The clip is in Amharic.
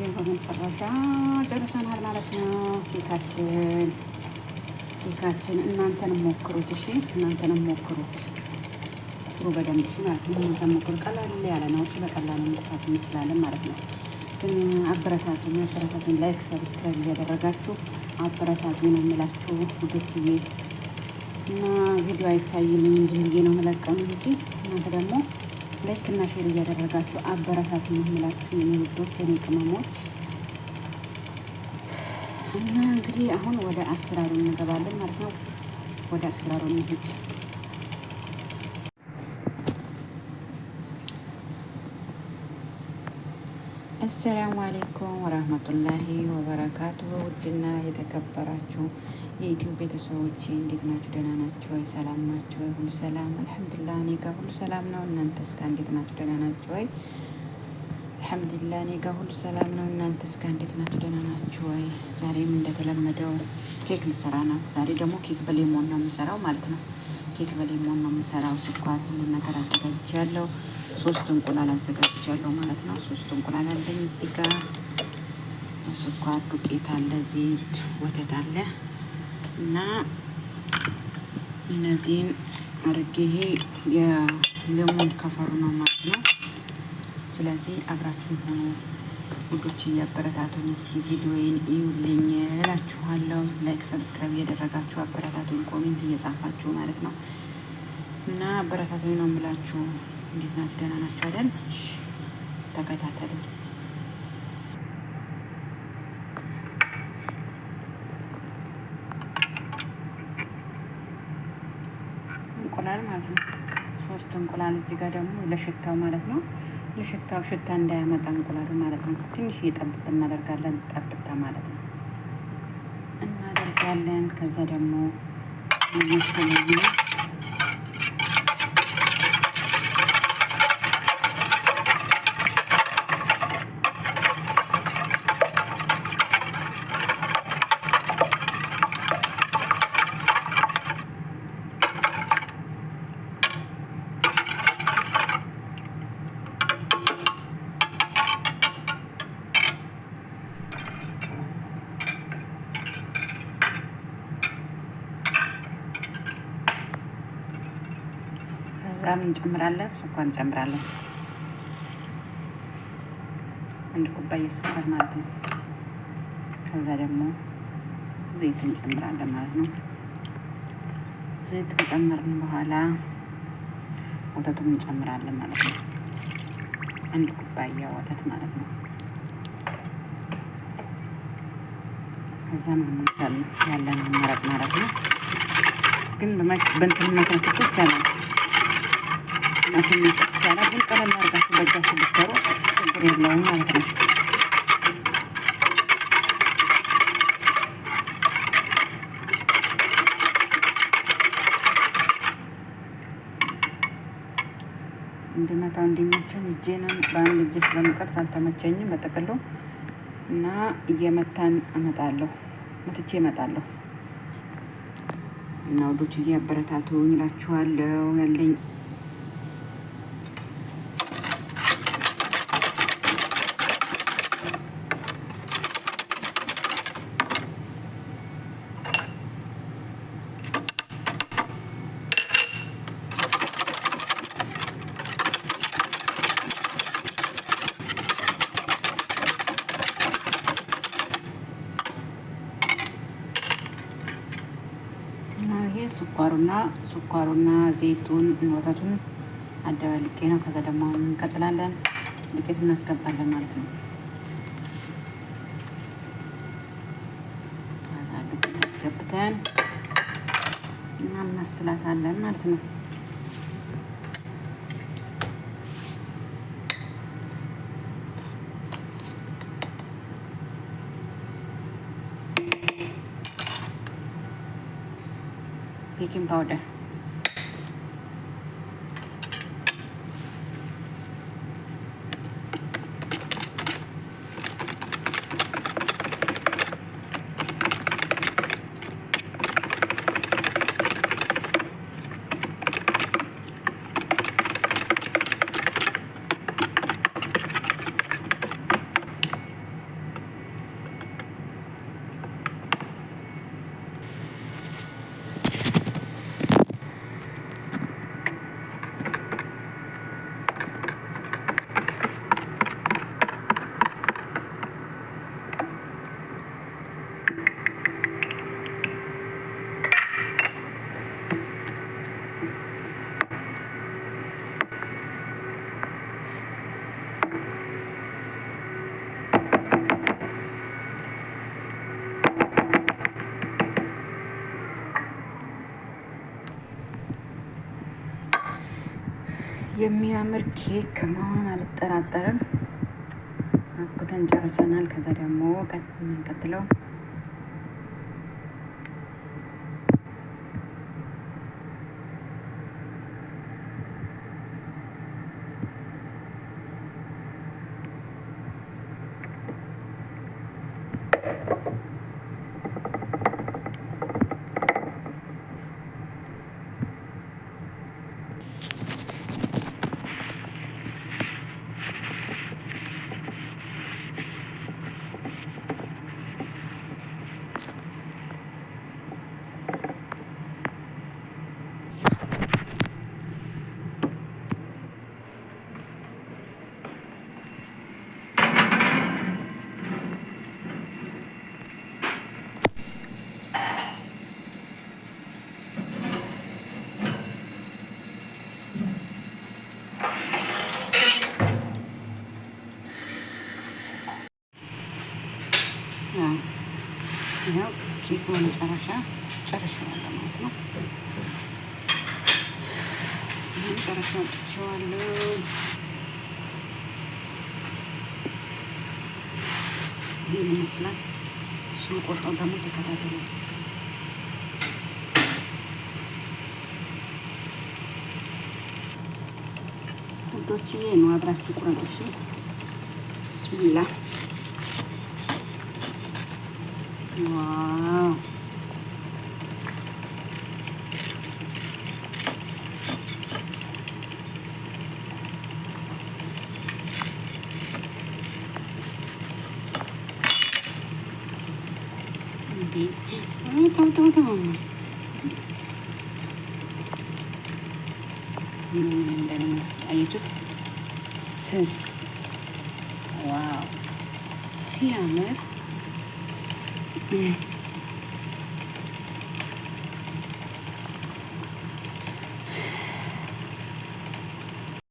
በመጨረሻ ጨርሰናል ማለት ነው። ኬካችን እናንተንም ሞክሩት። እሺ እናንተንም ሞክሩት። ስሩ በደንብ እሺ ማለት ነው። እናንተንም ሞክሩ። ቀላል ያለ ነው። እሺ በቀላሉ መስራት እንችላለን ማለት ነው። ግን አበረታቱኝ። ላይክ ሰብስክራይብ እያደረጋችሁ አበረታቱኝ ነው የምላችሁ ውዶችዬ። እና ቪዲዮ አይታይልኝም ዝም ብዬ ነው የምለቀም እንጂ እናንተ ደግሞ ላይክ እና ሼር እያደረጋችሁ አበረታቱኝ ነው የምላችሁ የኔ ውዶች፣ የኔ ቅመሞች። እና እንግዲህ አሁን ወደ አሰራሩ እንገባለን ማለት ነው። ወደ አሰራሩ እንሂድ። አሰላሙ አሌይኩም ወራህመቱላሂ ወበረካቱ። ውድና የተከበራችሁ የኢትዮ ቤተሰቦች እንዴት ናችሁ? ደህና ናችሁ ወይ? ሰላም ናችሁ ወይ? ሁሉ ሰላም አልሐምዱሊላህ። እኔ ጋር ሁሉ ሰላም ነው። እናንተስ ጋር እንዴት ናችሁ? ደህና ናችሁ ወይ? አልሐምዱሊላህ እኔ ጋር ሁሉ ሰላም ነው። እናንተስ ጋር እንዴት ናችሁ? ደህና ናችሁ ወይ? ዛሬም እንደተለመደው ኬክ ልሰራ ነው። ዛሬ ደግሞ ኬክ በሌሞን ነው የምሰራው ማለት ነው። ኬክ በሌሞን ነው የምሰራው። ስኳር፣ ሁሉ ነገር አዘጋጅቻለሁ። 3 እንቁላል አዘጋጅቻለሁ ማለት ነው። 3 እንቁላል አለኝ እዚህ ጋር። ስኳር፣ ዱቄት አለ፣ ዘይት፣ ወተት አለ እና እነዚህን አድርጌ ይሄ የሌሞን ከፈሩ ነው ማለት ነው። ስለዚህ አብራችሁን ሆኖ ውዶች እያበረታቱኝ እስኪ ቪዲዮዬን እዩልኝ እላችኋለሁ። ላይክ ሰብስክራይብ እያደረጋችሁ አበረታቱኝ፣ ኮሜንት እየጻፋችሁ ማለት ነው። እና አበረታቱኝ ነው የምላችሁ። እንዴት ናችሁ? ደህና ናችሁ አይደል? ተከታተሉ። እንቁላል ማለት ነው። 3 እንቁላል እዚህ ጋር ደግሞ ለሽታው ማለት ነው። ለሽታው ሽታ እንዳያመጣ እንቁላሉ ማለት ነው። ትንሽ እየጠብት እናደርጋለን። ጠብታ ማለት ነው እናደርጋለን። ከዛ ደግሞ ስለዚህ ከዛም እንጨምራለን፣ ስኳር እንጨምራለን። 1 ኩባያ ስኳር ማለት ነው። ከዛ ደግሞ ዘይት እንጨምራለን ማለት ነው። ዘይት ከጨመርን በኋላ ወተቱን እንጨምራለን ማለት ነው። 1 ኩባያ ወተት ማለት ነው። ከዛ ማምሳል ያለን መረቅ ማለት ነው። ግን በእንትን መስራት ይቻላል፣ ማሽን መስራት ይቻላል። ግን ቀለል አድርጋችሁ በእጃችሁ ብትሰሩ ችግር የለውም ማለት ነው። እንድመታው እንዲመቸኝ እጄንን በአንድ እጅ ስለምቀርጽ አልተመቸኝም በጥቅሉ እና እየመታን መትቼ እመጣለሁ። እና ወዶች እያበረታቱኝ እላችኋለሁ። ያለኝ ስኳሩና ዘይቱን ወተቱን አደባልቄ ነው። ከዛ ደግሞ እንቀጥላለን፣ ዱቄት እናስገባለን ማለት ነው። ዱቄት አስገብተን እና እናስላታለን ማለት ነው። ቤኪንግ ፓውደር የሚያምር ኬክ መሆን አልጠራጠርም። አኩተን ጨርሰናል። ከዛ ደግሞ ቀጥለው ይኸው ኬክ በመጨረሻ ጨርሼዋለሁ ማለት ነው። መጨረሻ አውጥቼዋለሁ። ይሄን ይመስላል። እሱን ቆርጠው ደግሞ ተከታተሉ ውዶችዬ። ነው አብራችሁ ቁረጡ እሺ። ብስሚላህ ዋው ተው እንደሚመስል አየችሁት? ስስ ዋው ሲያምር